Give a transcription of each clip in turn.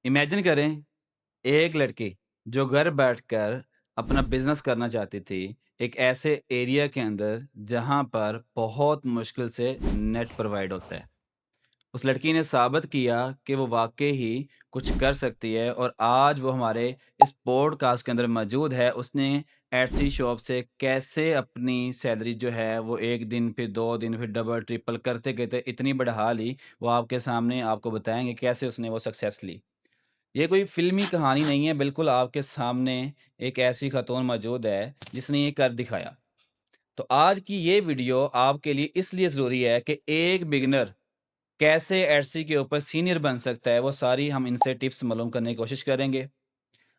Imagine करें, एक लड़की जो घर बैठकर अपना बिज़नेस करना चाहती थी, एक ऐसे एरिया के अंदर जहाँ पर बहुत मुश्किल से नेट प्रोवाइड होता है। उस लड़की ने साबित किया कि वो वाक़ई ही कुछ कर सकती है और आज वो हमारे इस पॉडकास्ट के अंदर मौजूद है। उसने एटसी शॉप से कैसे अपनी सैलरी जो है वो 1 दिन, फिर 2 दिन, फिर डबल, ट्रिपल करते-करते इतनी बढ़ा ली, वो आपके सामने आपको बताएँगे कैसे उसने वो सक्सेस ली। ये कोई फ़िल्मी कहानी नहीं है, बिल्कुल आपके सामने एक ऐसी ख़तून मौजूद है, जिसने ये कर दिखाया। तो आज की ये वीडियो आपके लिए इसलिए ज़रूरी है कि एक बिगिनर कैसे एटसी के ऊपर सीनियर बन सकता है, वो सारी हम इनसे टिप्स मालूम करने की कोशिश करेंगे।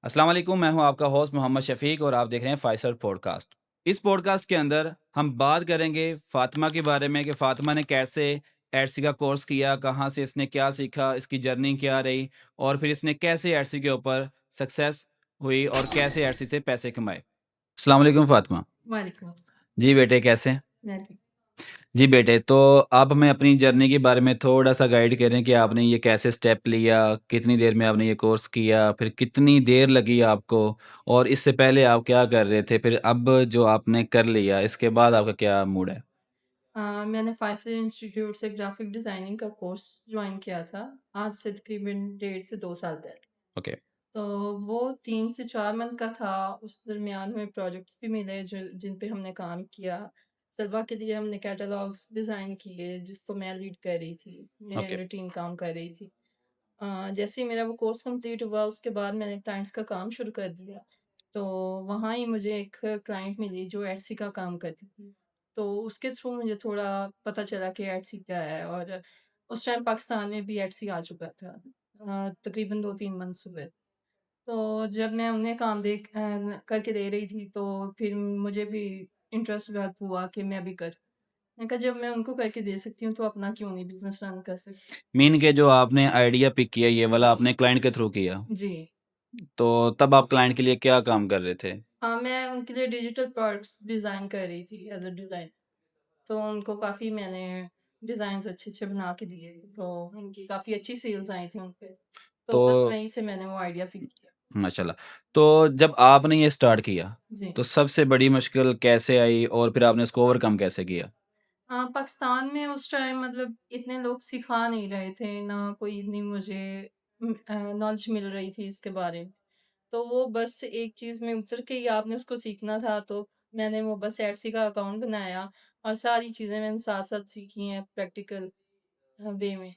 अस्सलाम वालेकुम, मैं हूँ आपका होस्ट मोहम्मद शफ़ीक और आप देख रहे हैं फाइव पॉडकास्ट। इस पॉडकास्ट के अंदर हम बात करेंगे फ़ातिमा के बारे में कि फ़ातिमा ने कैसे एटसी का कोर्स किया, कहाँ से इसने क्या सीखा, इसकी जर्नी क्या रही और फिर इसने कैसे एटसी के ऊपर सक्सेस हुई और कैसे एटसी से पैसे कमाए। अस्सलाम वालेकुम फ़ातिमा। वालेकुम अस्सलाम। जी बेटे, कैसे हैं? मैं ठीक। जी बेटे, तो आप हमें अपनी जर्नी के बारे में थोड़ा-सा गाइड करें कि आपने ये कैसे स्टेप लिया? कितनी देर में आपने ये कोर्स किया? फिर कितनी देर लगी आपको? और इससे पहले आप क्या कर रहे थे? फिर अब जो आपने कर लिया, इसके बाद आपका क्या मूड है? मैंने फाइजर इंस्टीट्यूट से ग्राफिक डिज़ाइनिंग का कोर्स जॉइन किया था, आज से तकरीबन 1.5 से 2 साल पहले। ओके, तो वो 3 से 4 मंथ का था, उस दरमियान में प्रोजेक्ट्स भी मिले जो जिन पे हमने काम किया। सलवा के लिए हमने कैटलॉग्स डिज़ाइन किए, जिसको मैं लीड कर रही थी, मेरे ओके। अंडर टीम काम कर रही थी। जैसे ही मेरा वो कोर्स कंप्लीट हुआ, उसके बाद मैंने क्लाइंट्स का काम शुरू कर दिया। तो वहाँ ही मुझे एक क्लाइंट मिली जो एटसी का काम करती थी। तो उसके थ्रू मुझे थोड़ा पता चला कि एटसी क्या है, और उस टाइम पाकिस्तान में भी एटसी आ चुका था। तकरीबन 2-3 मंथ्स हुए। तो जब मैं उन्हें काम करके दे रही थी, तो फिर मुझे भी इंटरेस्ट डेवलप हुआ कि मैं भी करूँ। मैंने कहा जब मैं उनको करके दे सकती हूँ, तो अपना क्यों नहीं बिज़नेस रन कर सकती? मीन के जो आपने आइडिया पिक किया, ये वाला आपने क्लाइंट के थ्रू किया। जी। तो तब आप क्लाइंट के लिए क्या काम कर रहे थे? हाँ, मैं उनके लिए डिजिटल प्रोडक्ट्स डिज़ाइन कर रही थी एज़ अ डिज़ाइन। तो उनको काफ़ी मैंने डिज़ाइन्स अच्छे-अच्छे बना के दिए, तो उनकी काफ़ी अच्छी सेल्स आई थी उन पे। तो तो बस वहीं से मैंने वो आइडिया पिक किया। माशाल्लाह। तो जब आपने ये स्टार्ट किया, जी। तो सबसे बड़ी मुश्किल कैसे आई और फिर आपने उसको ओवरकम कैसे किया? पाकिस्तान में उस टाइम मतलब इतने लोग सिखा नहीं रहे थे, ना कोई इतनी मुझे नॉलेज मिल रही थी इसके बारे में। तो वो बस एक चीज़ में उतर के ही आपने उसको सीखना था, तो मैंने वो बस एटसी का अकाउंट बनाया और सारी चीज़ें मैंने साथ-साथ सीखी हैं प्रैक्टिकल वे में।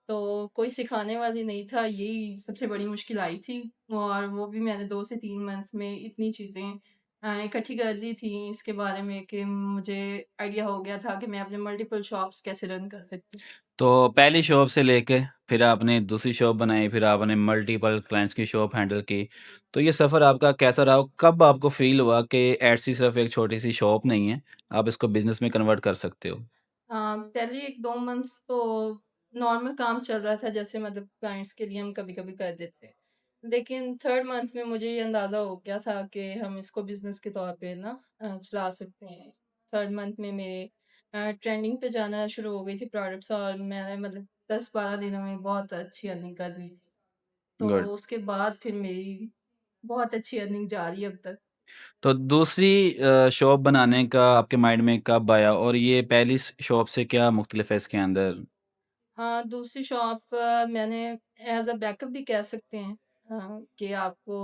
तो कोई सिखाने वाली नहीं था, यही सबसे बड़ी मुश्किल आई थी, और वो भी मैंने 2 से 3 मंथ में इतनी चीज़ें इकट्ठी कर ली थी इसके बारे में कि मुझे आइडिया हो गया था कि मैं अपने मल्टीपल शॉप्स कैसे रन कर सकती हूँ। तो पहली शॉप से लेके फिर आपने दूसरी शॉप बनाई, फिर आपने मल्टीपल क्लाइंट्स की शॉप हैंडल की। तो ये सफ़र आपका कैसा रहा? कब आपको फ़ील हुआ कि एटसी सिर्फ़ एक छोटी-सी शॉप नहीं है, आप इसको बिज़नेस में कन्वर्ट कर सकते हो? पहले 1-2 मंथ्स तो नॉर्मल काम चल रहा था, जैसे मतलब क्लाइंट्स के लिए हम कभी-कभी कर देते। लेकिन 3rd मंथ में मुझे ये अंदाज़ा हो गया था कि हम इसको बिज़नेस के तौर पे ना चला सकते हैं। 3rd मंथ में मेरे ट्रेंडिंग पे जाना शुरू हो गई थी प्रोडक्ट्स, और मैंने मतलब 10-12 दिनों में बहुत अच्छी अर्निंग कर ली थी। तो गुड। उसके बाद फिर मेरी बहुत अच्छी अर्निंग जारी है अब तक। तो दूसरी शॉप बनाने का आपके माइंड में कब आया और ये पहली शॉप से क्या मुख्तलिफ है इसके अंदर? हाँ, दूसरी शॉप मैंने एज़ अ बैकअप भी कह सकते हैं, कि आपको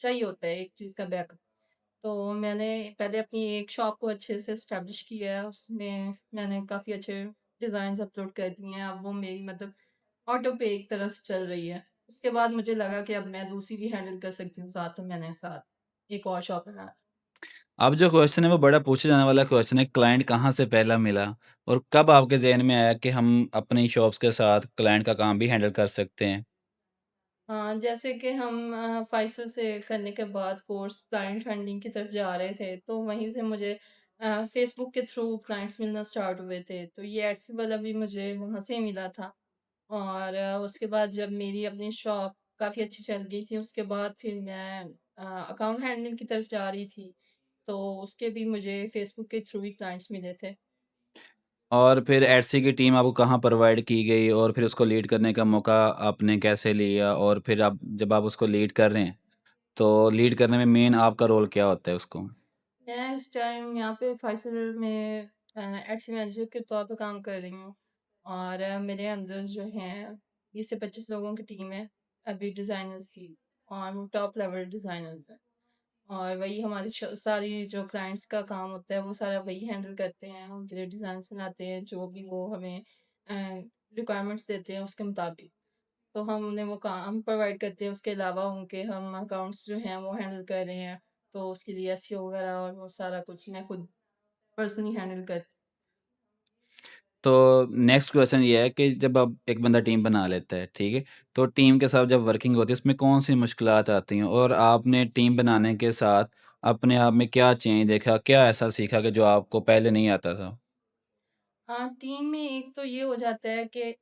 चाहिए होता है एक चीज़ का बैकअप। तो मैंने पहले अपनी एक शॉप को अच्छे से एस्टेब्लिश किया है, उसमें मैंने काफ़ी अच्छे डिज़ाइन्स अपलोड कर दिए हैं, अब वो मेरी मतलब ऑटो पे एक तरह से चल रही है। उसके बाद मुझे लगा कि अब मैं दूसरी भी हैंडल कर सकती हूँ साथ, तो मैंने साथ एक और शॉप बनाया। अब जो क्वेश्चन है वो बड़ा पूछे जाने वाला क्वेश्चन है, क्लाइंट कहाँ से पहला मिला? और कब आपके ज़हन में आया कि हम अपनी शॉप्स के साथ क्लाइंट का काम भी हैंडल कर सकते हैं? हाँ, जैसे कि हम फाइसर से करने के बाद कोर्स क्लाइंट फंडिंग की तरफ जा रहे थे, तो वहीं से मुझे फ़ेसबुक के थ्रू क्लाइंट्स मिलना स्टार्ट हुए थे। तो ये एड्स वाला भी मुझे वहाँ से ही मिला था, और उसके बाद जब मेरी अपनी शॉप काफ़ी अच्छी चल गई थी, उसके बाद फिर मैं अकाउंट हैंडलिंग की तरफ जा रही थी, तो उसके भी मुझे फ़ेसबुक के थ्रू ही क्लाइंट्स मिले थे। और फिर एटसी की टीम आपको कहाँ प्रोवाइड की गई और फिर उसको लीड करने का मौका आपने कैसे लिया? और फिर आप जब आप उसको लीड कर रहे हैं, तो लीड करने में मेन आपका रोल क्या होता है उसको? मैं इस टाइम यहाँ पे फाइज़र में एड्स मैनेजर के तौर पे काम कर रही हूँ और मेरे अंदर जो हैं 20 से 25 लोगों की टीम है अभी डिज़ाइनर्स की और वो टॉप लेवल डिज़ाइनर्स हैं। और वही हमारी सारी जो क्लाइंट्स का काम होता है वो सारा वही हैंडल करते हैं, उनके लिए डिज़ाइंस बनाते हैं जो भी वो हमें रिक्वायरमेंट्स देते हैं उसके मुताबिक। तो हम उन्हें वो काम प्रोवाइड करते हैं, उसके अलावा उनके हम अकाउंट्स जो हैं वो हैंडल कर रहे हैं, तो उसके लिए एसईओ वगैरह और वो सारा कुछ मैं खुद पर्सनली हैंडल करती तो नेक्स्ट क्वेश्चन ये है कि जब अब एक बंदा टीम बना लेता है, ठीक है? तो टीम के साथ जब वर्किंग होती है, उसमें कौन-सी मुश्किलात आती हैं? और आपने टीम बनाने के साथ अपने आप में क्या चेंज देखा? क्या ऐसा सीखा कि जो आपको पहले नहीं आता था? हाँ, टीम में एक तो ये हो जाता है कि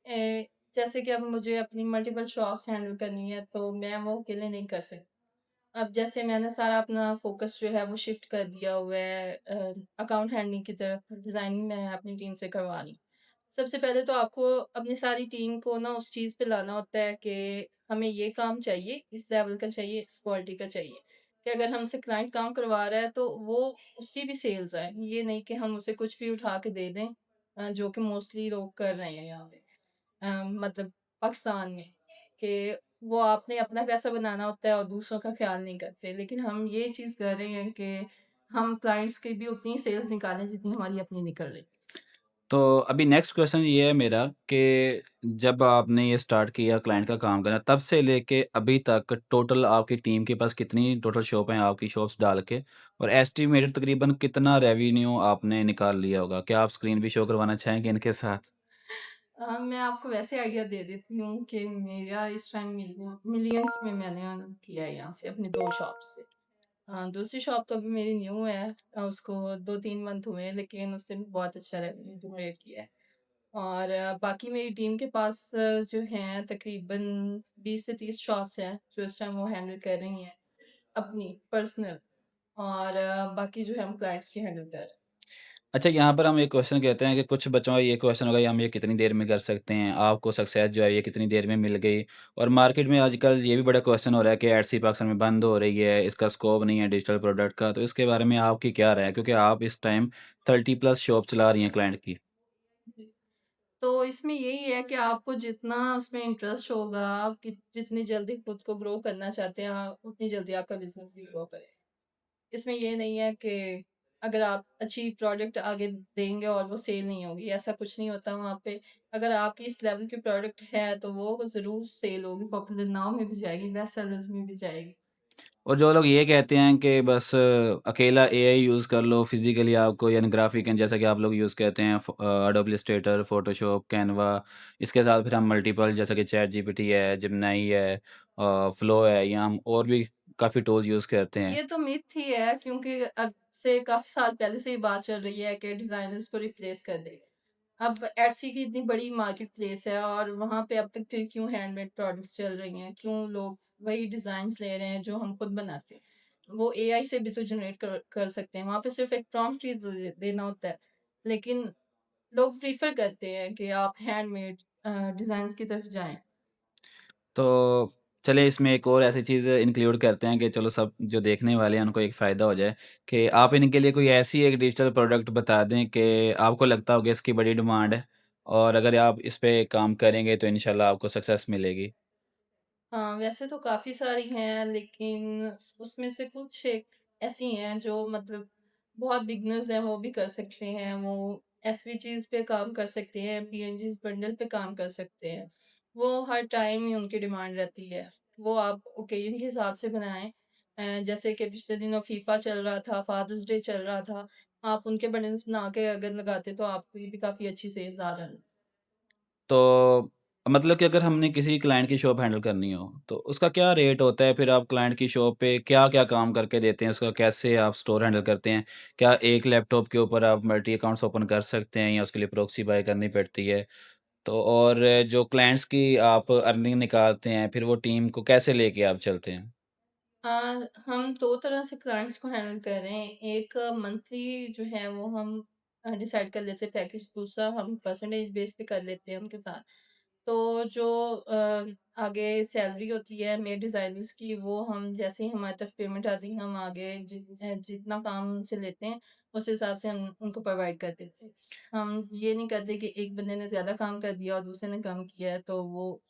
जैसे कि अब मुझे अपनी मल्टीपल शॉप्स हैंडल करनी है, तो मैं वो अकेले नहीं कर सकती। अब जैसे मैंने सारा अपना फ़ोकस जो है वो शिफ्ट कर दिया हुआ है अकाउंट हैंडलिंग की तरफ, डिज़ाइनिंग मैं अपनी टीम से करवा रही हूँ। सबसे पहले तो आपको अपनी सारी टीम को ना उस चीज़ पे लाना होता है कि हमें ये काम चाहिए, इस लेवल का चाहिए, इस क्वालिटी का चाहिए। कि अगर हमसे क्लाइंट काम करवा रहा है तो वो उसकी भी सेल्स आए। ये नहीं कि हम उसे कुछ भी उठा के दे दें जो कि मोस्टली लोग कर रहे हैं यहाँ पे। मतलब पाकिस्तान में कि वो आपने अपना पैसा बनाना होता है और दूसरों का ख्याल नहीं करते। लेकिन हम ये चीज़ कर रहे हैं कि हम क्लाइंट्स की भी उतनी सेल्स निकालें जितनी हमारी अपनी निकल रही। तो अभी नेक्स्ट क्वेश्चन ये है मेरा कि जब आपने ये स्टार्ट किया क्लाइंट का काम करना, तब से लेके अभी तक टोटल आपकी टीम के पास कितनी टोटल शॉप हैं आपकी शॉप्स डाल के? और एस्टिमेटेड तकरीबन कितना रेवेन्यू आपने निकाल लिया होगा? क्या आप स्क्रीन भी शो करवाना चाहेंगे इनके साथ? मैं आपको वैसे आइडिया दे देती हूँ कि मेरा इस टाइम मिलियंस में मैंने अर्न किया है यहाँ से अपनी 2 शॉप से। दूसरी शॉप तो अभी मेरी न्यू है उसको 2-3 मंथ हुए हैं लेकिन उसने भी बहुत अच्छा रेवेन्यू जनरेट किया है। और बाकी मेरी टीम के पास जो हैं तकरीबन 20 से 30 शॉप्स हैं जो इस टाइम वो हैंडल कर रही हैं अपनी पर्सनल और बाकी जो है हम क्लाइंट्स की हैंडल कर रहे हैं। अच्छा, यहाँ पर हम एक क्वेश्चन कहते हैं कि कुछ बच्चों का ये क्वेश्चन होगा, ये हम ये कितनी देर में कर सकते हैं? आपको सक्सेस जो है ये कितनी देर में मिल गई? और मार्केट में आजकल ये भी बड़ा क्वेश्चन हो रहा है कि एडसी पाकिस्तान में बंद हो रही है, इसका स्कोप नहीं है डिजिटल प्रोडक्ट का, तो इसके बारे में आपकी क्या राय है? क्योंकि आप इस टाइम 30 प्लस शॉप चला रही हैं क्लाइंट की। जी। तो इसमें यही है कि आपको जितना उसमें इंटरेस्ट होगा, आप जितनी जल्दी खुद को ग्रो करना चाहते हैं, उतनी जल्दी आपका बिज़नेस भी ग्रो करे। इसमें ये नहीं है कि अगर आप अच्छी प्रोडक्ट आगे देंगे और वो सेल नहीं होगी, ऐसा कुछ नहीं होता वहाँ पे। अगर आपकी इस लेवल की प्रोडक्ट है, तो वो ज़रूर सेल होगी, पॉपुलर नाउ में भी जाएगी, बेस्ट सेलर्स में भी जाएगी। और जो लोग ये कहते हैं कि बस अकेला एआई यूज़ कर लो, फिज़िकली आपको यानी ग्राफ़िक एंड जैसा कि आप लोग यूज़ करते हैं एडोब इलस्ट्रेटर, फ़ोटोशॉप, कैनवा, इसके साथ फिर हम मल्टीपल जैसे कि चैट जीपीटी है, जेमिनी है फ़्लो है या हम और भी काफ़ी टूल्स यूज़ करते हैं। ये तो मिथ ही है क्योंकि अब से काफ़ी साल पहले से ये बात चल रही है कि डिज़ाइनर्स को रिप्लेस कर देगा। अब एट्सी की इतनी बड़ी मार्केट प्लेस है और वहाँ पे अब तक फिर क्यों हैंडमेड प्रोडक्ट्स चल रही हैं? क्यों लोग वही डिज़ाइन्स ले रहे हैं जो हम खुद बनाते हैं? वो एआई से भी तो जनरेट कर सकते हैं। वहाँ पे सिर्फ़ एक प्रॉम्प्ट ही तो देना होता है। लेकिन लोग प्रेफ़र करते हैं कि आप हैंडमेड डिज़ाइन्स की तरफ जाएँ। तो चलिए इसमें एक और ऐसी चीज़ इंक्लूड करते हैं कि चलो सब जो देखने वाले हैं उनको एक फ़ायदा हो जाए कि आप इनके लिए कोई ऐसी एक डिजिटल प्रोडक्ट बता दें कि आपको लगता हो कि इसकी बड़ी डिमांड है और अगर आप इस पे काम करेंगे तो इंशाल्लाह आपको सक्सेस मिलेगी। हाँ, वैसे तो काफ़ी सारी हैं, लेकिन उसमें से कुछ एक ऐसी हैं जो मतलब बहुत बिगिनर्स हैं, वो भी कर सकते हैं। वो एसवीजीज़ पे काम कर सकते हैं, पीएनजीज़ बंडल पे काम कर सकते हैं। वो हर टाइम ही उनकी डिमांड रहती है। वो आप ओकेजन के हिसाब से बनाएँ। जैसे कि पिछले दिनों फीफा चल रहा था, फादर्स डे चल रहा था। आप उनके बंडल्स बना के अगर लगाते तो आपको ये भी काफ़ी अच्छी सेल्स आ रहा है। तो मतलब कि अगर हमने किसी क्लाइंट की शॉप हैंडल करनी हो, तो उसका क्या रेट होता है? फिर आप क्लाइंट की शॉप पे क्या-क्या काम करके देते हैं? उसका कैसे आप स्टोर हैंडल करते हैं? क्या एक लैपटॉप के ऊपर आप मल्टी अकाउंट्स ओपन कर सकते हैं या उसके लिए प्रॉक्सी बाय करनी पड़ती है? तो और जो क्लाइंट्स की आप अर्निंग निकालते हैं, फिर वो टीम को कैसे लेके आप चलते हैं? हम 2 तरह से क्लाइंट्स को हैंडल कर रहे हैं। एक मंथली जो है वो हम डिसाइड कर लेते हैं पैकेज, दूसरा हम परसेंटेज बेस पे कर लेते हैं उनके साथ। तो जो आगे सैलरी होती है मेरे डिज़ाइनर्स की, वो हम जैसे ही हमारी तरफ पेमेंट आती है, हम आगे जितना काम उनसे लेते हैं, उस हिसाब से हम उनको प्रोवाइड कर देते हैं। हम ये नहीं करते कि एक बंदे ने ज़्यादा काम कर दिया और दूसरे ने कम किया है, तो वो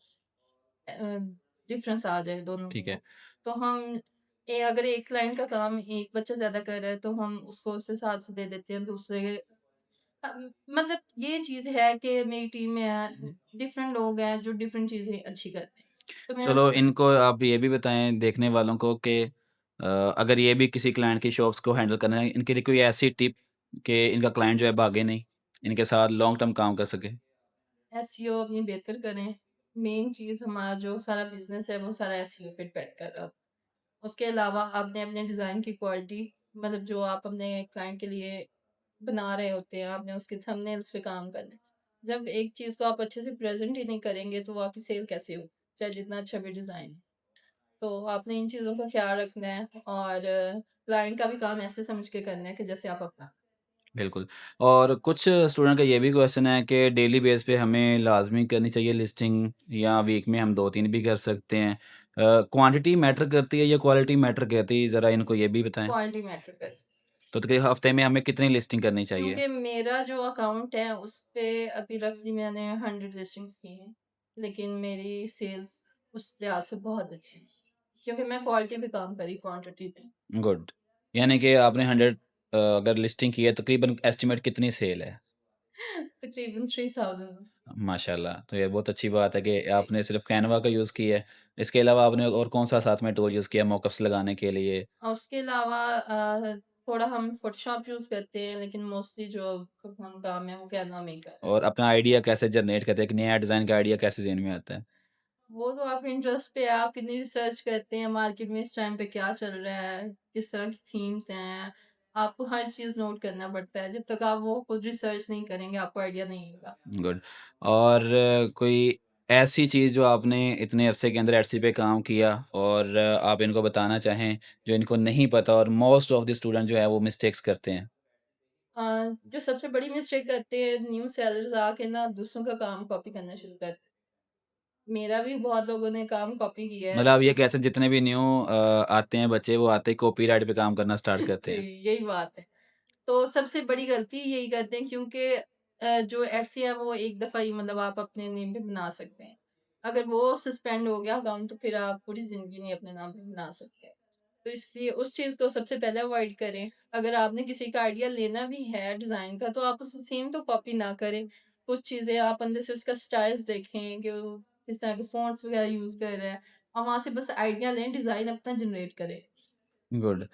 डिफरेंस आ जाए दोनों ठीक है। को। तो हम अगर एक क्लाइंट का काम एक बच्चा ज़्यादा कर रहा है, तो हम उसको उस हिसाब से दे देते हैं, दूसरे मतलब ये चीज़ है कि मेरी टीम में डिफरेंट लोग हैं जो डिफरेंट चीज़ें अच्छी करते हैं। तो मैं चलो उस इनको आप ये भी बताएँ देखने वालों को कि अगर ये भी किसी क्लाइंट की शॉप्स को हैंडल करना है, इनके लिए कोई ऐसी टिप कि इनका क्लाइंट जो है भागे नहीं, इनके साथ लॉन्ग टर्म काम कर सके? एसईओ अपनी बेहतर करें। मेन चीज़ हमारा जो सारा बिज़नेस है, वो सारा एसईओ पे डिपेंड कर रहा है। उसके अलावा आपने अपने डिज़ाइन की क्वालिटी, मतलब जो आप अपने क्लाइंट के लिए बना रहे होते हैं, आपने उसके थंबनेल्स पे काम करना है। जब एक चीज़ को आप अच्छे से प्रेज़ेंट ही नहीं करेंगे, तो वो आपकी सेल कैसे हो? चाहे जितना अच्छा भी डिज़ाइन। तो आपने इन चीज़ों का ख़्याल रखना है और क्लाइंट का भी काम ऐसे समझ के करना है कि जैसे आप अपना। बिल्कुल। और कुछ स्टूडेंट का ये भी क्वेश्चन है कि डेली बेस पे हमें लाज़मी करनी चाहिए लिस्टिंग या वीक में हम 2-3 भी कर सकते हैं। क्वांटिटी मैटर करती है या क्वालिटी मैटर करती है? ज़रा इनको ये भी बताएँ। क्वालिटी मैटर करती है। तो हफ्ते में हमें कितनी लिस्टिंग करनी चाहिए? क्योंकि मेरा जो अकाउंट है, उस पे अभी रफ़ली मैंने 100 लिस्टिंग्स की हैं, लेकिन मेरी सेल्स उस लिहाज़ से बहुत अच्छी है, क्योंकि मैं क्वालिटी पे काम करी, क्वांटिटी पे। गुड। यानी कि आपने 100 अगर लिस्टिंग की है तकरीबन एस्टिमेट कितनी सेल है? तकरीबन 3000। माशाल्लाह! तो ये बहुत अच्छी बात है कि जी। आपने सिर्फ़ कैनवा का यूज़ किया है। इसके अलावा आपने और कौन-सा साथ में टूल यूज़ किया मॉकअप्स लगाने के लिए? और उसके अलावा थोड़ा हम फ़ोटोशॉप यूज़ करते हैं, लेकिन मोस्टली जो हम काम है, वो कैनवा में ही कर रहे हैं। और अपना आइडिया कैसे जनरेट करते हैं? एक नया डिज़ाइन का आइडिया कैसे ज़हन में आता है? वो तो आपके इंटरेस्ट पे है, आप कितनी रिसर्च करते हैं, मार्केट में इस टाइम पे क्या चल रहा है, किस तरह की थीम्स हैं, आपको हर चीज़ नोट करना पड़ता है। जब तक आप वो खुद रिसर्च नहीं करेंगे, आपको आइडिया नहीं होगा। गुड। और कोई ऐसी चीज़ जो आपने इतने अरसे के अंदर एटसी पे काम किया और आप इनको बताना चाहें, जो इनको नहीं पता और मोस्ट ऑफ द स्टूडेंट जो है वो मिस्टेक्स करते हैं? जो सबसे बड़ी मिस्टेक करते हैं न्यू सेलर्स आके ना दूसरों का काम कॉपी करना शुरू कर, मेरा भी बहुत लोगों ने काम कॉपी किया है। मतलब ये कैसे जितने भी न्यू आते हैं बच्चे वो आते ही कॉपीराइट पे काम करना स्टार्ट करते जी, हैं। यही बात है। तो सबसे बड़ी गलती यही करते हैं, क्योंकि जो एटसी है वो एक दफ़ा ही मतलब आप अपने नेम पे बना सकते हैं। अगर वो सस्पेंड हो गया अकाउंट, तो फिर आप पूरी ज़िंदगी नहीं अपने नाम पे बना सकते। तो इसलिए उस चीज़ को सबसे पहले अवॉइड करें। अगर आपने किसी का आइडिया लेना भी है डिज़ाइन का, तो आप उसे सेम तो कॉपी ना करें। कुछ चीज़ें आप अंदर से उसका स्टाइल्स देखें कि वो किस तरह के फ़ॉन्ट्स वग़ैरह यूज़ कर रहा है, और वहाँ से बस आइडिया लें, डिज़ाइन अपना जनरेट करें। गुड।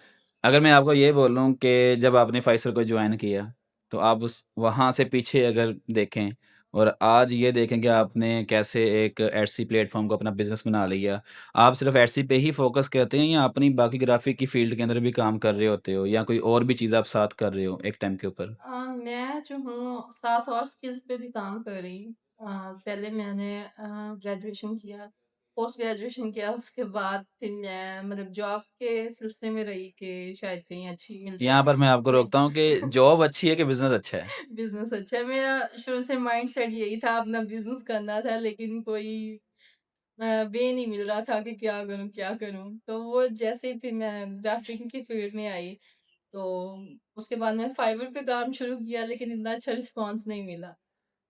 अगर मैं आपको ये बोलूँ कि जब आपने फाइज़र को जॉइन किया, तो आप उस वहाँ से पीछे अगर देखें और आज ये देखें कि आपने कैसे एक एट्सी प्लेटफ़ॉर्म को अपना बिज़नेस बना लिया। आप सिर्फ़ एट्सी पे ही फ़ोकस करते हैं या अपनी बाकी ग्राफ़िक की फ़ील्ड के अंदर भी काम कर रहे होते हो या कोई और भी चीज़ आप साथ कर रहे हो एक टाइम के ऊपर? मैं जो हूँ साथ और स्किल्स पे भी काम कर रही हूँ। पहले मैंने ग्रेजुएशन किया, पोस्ट ग्रेजुएशन किया, उसके बाद फिर मैं मतलब जॉब के सिलसिले में रही कि शायद कहीं अच्छी मिल जाए। यहाँ पर मैं आपको ले रोकता हूँ कि जॉब अच्छी है कि बिज़नेस अच्छा है? बिज़नेस अच्छा है, मेरा शुरू से माइंडसेट यही था, अपना बिज़नेस करना था, लेकिन कोई वे नहीं मिल रहा था कि क्या करूँ, क्या करूँ? तो वो जैसे ही फिर मैं ग्राफ़िक की फ़ील्ड में आई, तो उसके बाद मैंने फाइवर पे काम शुरू किया, लेकिन इतना अच्छा रिस्पॉन्स नहीं मिला।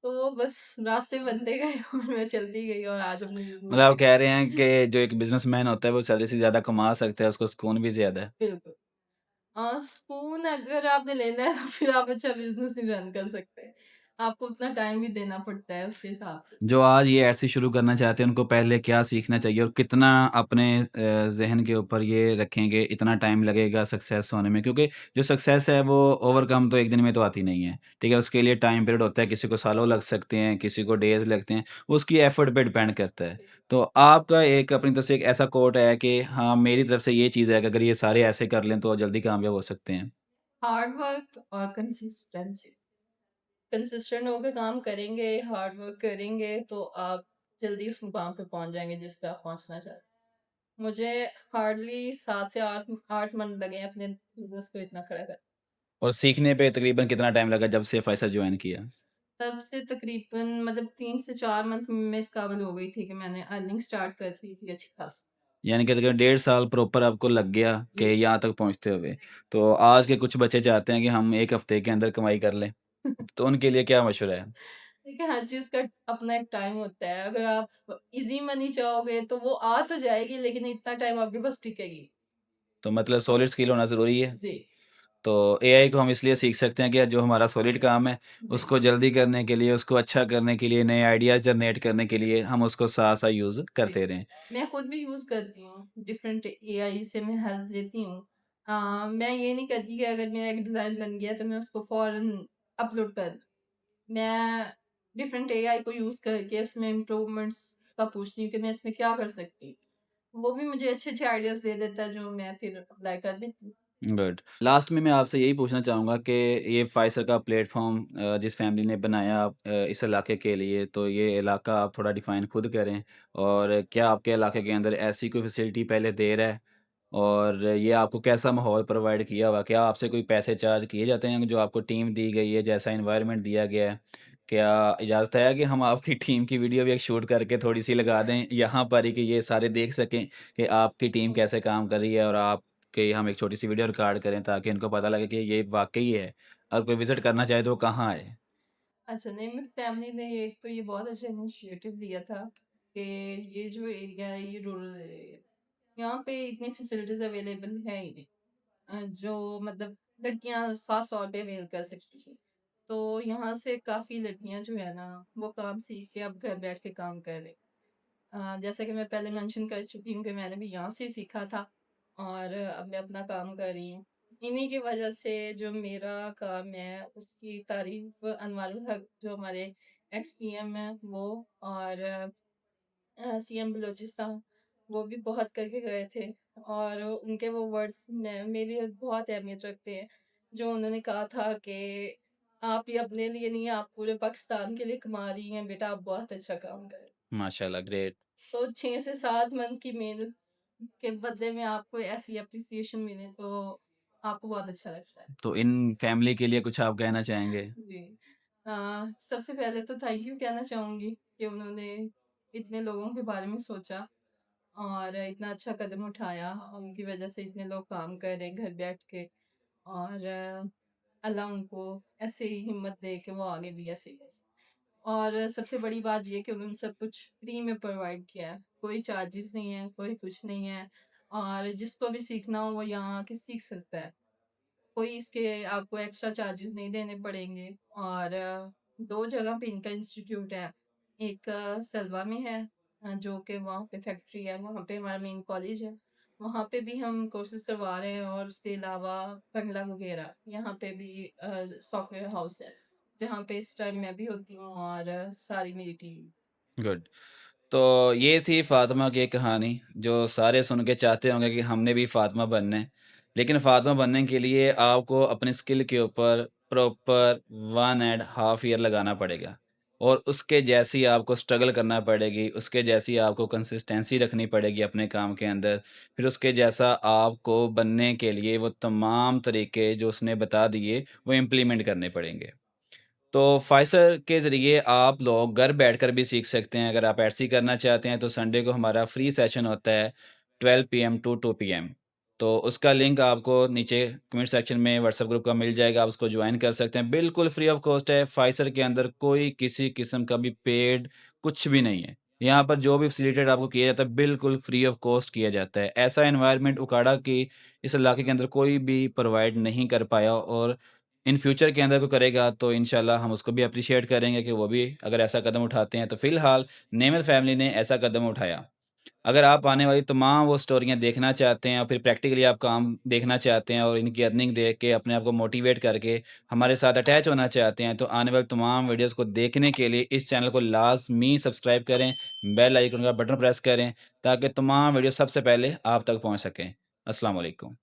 तो वो बस रास्ते बनते गए और मैं चलती गई और आज अपने बिज़नेस मतलब आप पे कह खड़ी रहे हूँ। हैं कि जो एक बिज़नेसमैन होता है वो सैलरी से ज़्यादा कमा सकता है, उसको सुकून भी ज़्यादा है। बिल्कुल। सुकून अगर आपने लेना है, तो फिर आप अच्छा बिज़नेस नहीं रन कर सकते। आपको उतना टाइम भी देना पड़ता है उसके हिसाब से। जो आज ये ऐसे शुरू करना चाहते हैं, उनको पहले क्या सीखना चाहिए और कितना अपने ज़हन के ऊपर ये रखेंगे, इतना टाइम लगेगा सक्सेस होने में? क्योंकि जो सक्सेस है, वो ओवरकम तो एक दिन में तो आती नहीं है, ठीक है? उसके लिए टाइम पीरियड होता है, किसी को सालों लग सकते हैं, किसी को डेज़ लगते हैं, वो उसकी एफ़र्ट पे डिपेंड करता है। तो आपका एक अपनी तरफ से एक ऐसा कोट है कि हाँ, मेरी तरफ से ये चीज़ है कि अगर ये सारे ऐसे कर लें, तो जल्दी कामयाब हो सकते हैं। हार्ड वर्क और कंसिस्टेंसी। कंसिस्टेंट होके काम करेंगे, हार्ड वर्क करेंगे, तो आप जल्दी उस मुकाम पे पहुँच जाएँगे जिस पे आप पहुँचना चाहते हैं। मुझे हार्डली 7 से 8 मंथ लगे हैं अपने बिज़नेस को इतना खड़ा करने। और सीखने पे तकरीबन कितना टाइम लगा जब से फाइसर जॉइन किया? तब से तकरीबन मतलब 3 से 4 मंथ में मैं इस काबिल हो गई थी कि मैंने अर्निंग स्टार्ट कर दी थी अच्छी खासी। यानी कि तकरीबन डेढ़ साल प्रॉपर आपको लग गया कि जी, यहाँ तक पहुँचते हुए। जी। तो आज के कुछ बच्चे चाहते हैं कि हम 1 हफ्ते के अंदर कमाई कर लें, तो उनके लिए क्या मशवरा है? देखिए, हर चीज़ का अपना एक टाइम होता है। अगर आप ईज़ी मनी चाहोगे तो वो आ तो जाएगी, लेकिन इतना टाइम आपके पास टिकेगी। तो मतलब सॉलिड स्किल होना ज़रूरी है। जी, तो एआई को हम इसलिए सीख सकते हैं कि जो हमारा सॉलिड काम है, जी, उसको जल्दी करने के लिए, उसको अच्छा करने के लिए, नए आइडियाज़ जनरेट करने के लिए हम उसको साथ-साथ यूज़ जी। करते रहें। मैं खुद भी यूज़ करती हूँ, डिफरेंट एआई से मैं हेल्प लेती हूँ। मैं ये नहीं करती कि अगर मेरा एक डिज़ाइन बन गया तो मैं उसको फ़ौरन अपलोड कर दूँ। मैं डिफरेंट एआई को यूज़ करके उसमें इम्प्रूवमेंट्स का पूछती हूँ कि मैं इसमें क्या कर सकती हूँ। वो भी मुझे अच्छे-अच्छे आइडियाज़ दे देता है जो मैं फिर अप्लाई कर देती हूँ। गुड। लास्ट में मैं आपसे यही पूछना चाहूँगा कि ये फाइसर का प्लेटफ़ॉर्म जिस फैमिली ने बनाया आप इस इलाके के लिए, तो ये इलाका आप थोड़ा डिफ़ाइन खुद करें और क्या आपके इलाके के अंदर ऐसी कोई फ़ैसिलिटी पहले दे रहा है? और ये आपको कैसा माहौल प्रोवाइड किया हुआ? क्या आपसे कोई पैसे चार्ज किए जाते हैं जो आपको टीम दी गई है, जैसा एनवायरनमेंट दिया गया है? क्या इजाज़त है कि हम आपकी टीम की वीडियो भी एक शूट करके थोड़ी-सी लगा दें यहाँ पर ही कि ये सारे देख सकें कि आपकी टीम कैसे काम कर रही है और आप कि हम एक छोटी-सी वीडियो रिकॉर्ड करें ताकि उनको पता लगे कि ये वाक़ई है। अगर कोई विज़िट करना चाहे तो वो कहाँ आए? अच्छा, नहीं, मेरी फैमिली ने एक तो ये बहुत अच्छा इनिशिएटिव लिया था कि ये जो एरिया है ये रूरल एरिया है। यहाँ पे इतनी फैसिलिटीज़ अवेलेबल है ही नहीं। जो मतलब लड़कियाँ ख़ास तौर पे अवेल कर सकती थी। तो यहाँ से काफ़ी लड़कियाँ जो है ना, वो काम सीख के अब घर बैठ के काम कर रही। जैसा कि मैं पहले मेंशन कर चुकी हूँ कि मैंने भी यहाँ से सीखा था और अब मैं अपना काम कर रही हूँ। इन्हीं की वजह से जो मेरा काम है उसकी तारीफ़ अनवारुल हक जो हमारे एक्स पीएम हैं वो और सीएम बलूचिस्तान वो भी बहुत करके गए थे और उनके वो वर्ड्स मेरे लिए बहुत अहमियत रखते हैं। जो उन्होंने कहा था कि आप ये अपने लिए नहीं आप पूरे पाकिस्तान के लिए कमा रही हैं बेटा, आप बहुत अच्छा काम कर रहे हैं। माशाल्लाह ग्रेट। तो 6 से 7 मंथ की मेहनत के बदले में आपको ऐसी एप्रिसिएशन मिले तो आपको बहुत अच्छा लगता है। तो इन फैमिली के लिए कुछ आप कहना चाहेंगे? जी। अ, सबसे पहले तो थैंक यू कहना चाहूँगी कि उन्होंने इतने लोगों के बारे में सोचा और इतना अच्छा कदम उठाया। उनकी वज़ह से इतने लोग काम कर रहे हैं घर बैठ के और अल्लाह उनको ऐसे ही हिम्मत दे कि वो आगे भी ऐसे ही कर सकें। और सबसे बड़ी बात ये है कि उन्होंने सब कुछ फ्री में प्रोवाइड किया है। कोई चार्जेस नहीं है, कोई कुछ नहीं है और जिसको भी सीखना हो वो यहाँ आके सीख सकता है। कोई इसके आपको एक्स्ट्रा चार्जेस नहीं देने पड़ेंगे और 2 जगह पे इनका इंस्टीट्यूट है। एक सलवा में है जो कि वहाँ पे फैक्ट्री है, वहाँ पे हमारा मेन कॉलेज है। वहाँ पे भी हम कोर्सेज़ करवा रहे हैं और उसके अलावा बंगला वगैरह यहाँ पे भी सॉफ्टवेयर हाउस है, जहाँ पे इस टाइम मैं भी होती हूँ और सारी मेरी टीम। गुड। तो ये थी फ़ातिमा की एक कहानी जो सारे सुन के चाहते होंगे कि हमने भी फ़ातिमा बनना है। लेकिन फ़ातिमा बनने के लिए आपको अपनी स्किल के ऊपर प्रॉपर 1 एंड हाफ ईयर लगाना पड़ेगा और उसके जैसी आपको स्ट्रगल करना पड़ेगी, उसके जैसी आपको कंसिस्टेंसी रखनी पड़ेगी अपने काम के अंदर। फिर उसके जैसा आपको बनने के लिए वो तमाम तरीके जो उसने बता दिए, वो इम्प्लीमेंट करने पड़ेंगे। तो फाइसर के ज़रिए आप लोग घर बैठकर भी सीख सकते हैं। अगर आप ऐसे ही करना चाहते हैं तो संडे को हमारा फ्री सेशन होता है 12 पीएम टू 2 पीएम। तो उसका लिंक आपको नीचे कमेंट सेक्शन में व्हाट्सएप ग्रुप का मिल जाएगा, आप उसको जॉइन कर सकते हैं। बिल्कुल फ्री ऑफ कॉस्ट है। फाइसर के अंदर कोई किसी किस्म का भी पेड कुछ भी नहीं है। यहाँ पर जो भी फैसिलिटेट आपको किया जाता है बिल्कुल फ्री ऑफ कॉस्ट किया जाता है। ऐसा एनवायरनमेंट उकाड़ा कि इस इलाके के अंदर कोई भी प्रोवाइड नहीं कर पाया और इन फ्यूचर के अंदर कोई करेगा तो इंशाल्लाह हम उसको भी एप्रिशिएट करेंगे कि वो भी अगर ऐसा कदम उठाते हैं। तो फ़िलहाल नेमल फैमिली ने ऐसा कदम उठाया। अगर आप आने वाली तमाम वो स्टोरियाँ देखना चाहते हैं और फिर प्रैक्टिकली आप काम देखना चाहते हैं और इनकी अर्निंग देख के अपने आप को मोटिवेट करके हमारे साथ अटैच होना चाहते हैं, तो आने वाली तमाम वीडियोज़ को देखने के लिए इस चैनल को लाज़मी सब्सक्राइब करें, बेल आइकन का बटन प्रेस करें ताकि तमाम वीडियो सबसे पहले आप तक पहुँच सकें। अस्सलाम वालेकुम।